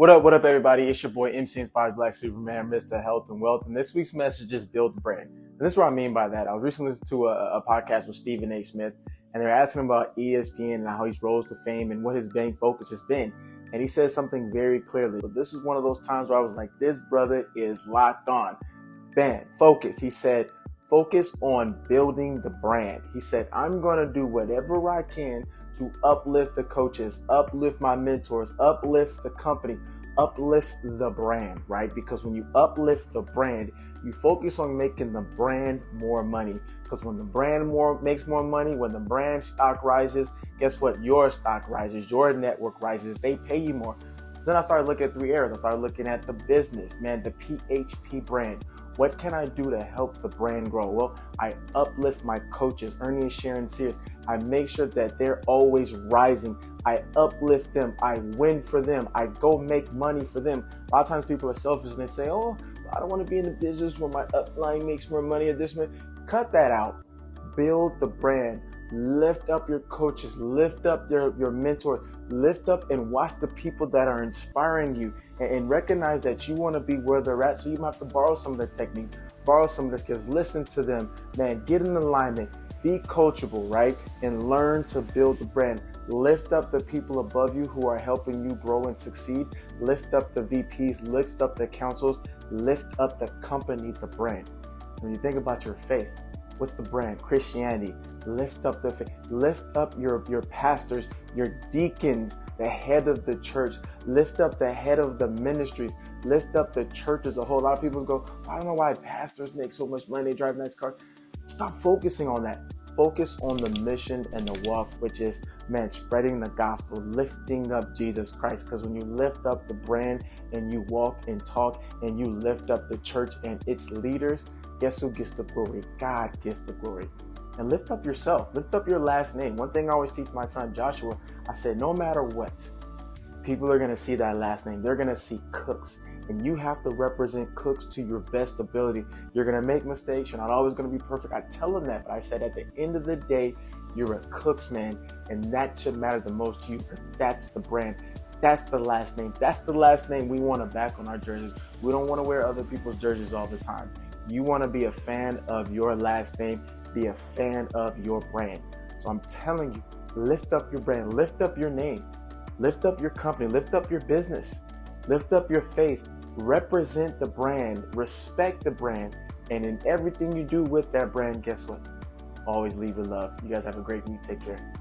What up, everybody? It's your boy, MC Inspired Black Superman, Mr. Health and Wealth. And this week's message is build the brand. And this is what I mean by that. I was recently listening to a podcast with Stephen A. Smith, and they were asking him about ESPN and how he's rose to fame and what his main focus has been. And he said something very clearly. But this is one of those times where I was like, this brother is locked on. Bam, focus. He said, focus on building the brand. He said, I'm going to do whatever I can to uplift the coaches, uplift my mentors, uplift the company, uplift the brand, right? Because when you uplift the brand, you focus on making the brand more money. Because when the brand makes more money, when the brand stock rises, guess what? Your stock rises, your network rises, they pay you more. Then I started looking at 3 areas. I started looking at the business, the PHP brand. What can I do to help the brand grow? Well, I uplift my coaches, Ernie and Sharon Sears. I make sure that they're always rising. I uplift them. I win for them. I go make money for them. A lot of times people are selfish and they say, oh, I don't want to be in the business where my upline makes more money or this. Cut that out. Build the brand. Lift up your coaches, lift up your mentors, lift up and watch the people that are inspiring you and recognize that you want to be where they're at. So you might have to borrow some of their techniques, borrow some of their skills, listen to them, get in alignment, be coachable, right? And learn to build the brand. Lift up the people above you who are helping you grow and succeed. Lift up the VPs, lift up the councils, lift up the company, the brand. When you think about your faith, what's the brand? Christianity. Lift up the faith. Lift up your pastors, your deacons, the head of the church. Lift up the head of the ministries. Lift up the church as a whole. A lot of people go, I don't know why pastors make so much money, they drive nice cars. Stop focusing on that. Focus on the mission and the walk, which is, spreading the gospel, lifting up Jesus Christ. Because when you lift up the brand and you walk and talk and you lift up the church and its leaders, guess who gets the glory? God gets the glory. And lift up yourself. Lift up your last name. One thing I always teach my son Joshua, I said, no matter what, people are going to see that last name. They're going to see Cooks. And you have to represent Cooks to your best ability. You're going to make mistakes. You're not always going to be perfect. I tell them that. But I said, at the end of the day, you're a Cooks man. And that should matter the most to you because that's the brand. That's the last name. That's the last name we want to back on our jerseys. We don't want to wear other people's jerseys all the time. You want to be a fan of your last name, be a fan of your brand. So I'm telling you, lift up your brand, lift up your name, lift up your company, lift up your business, lift up your faith, represent the brand, respect the brand, and in everything you do with that brand, guess what? Always leave with love. You guys have a great week. Take care.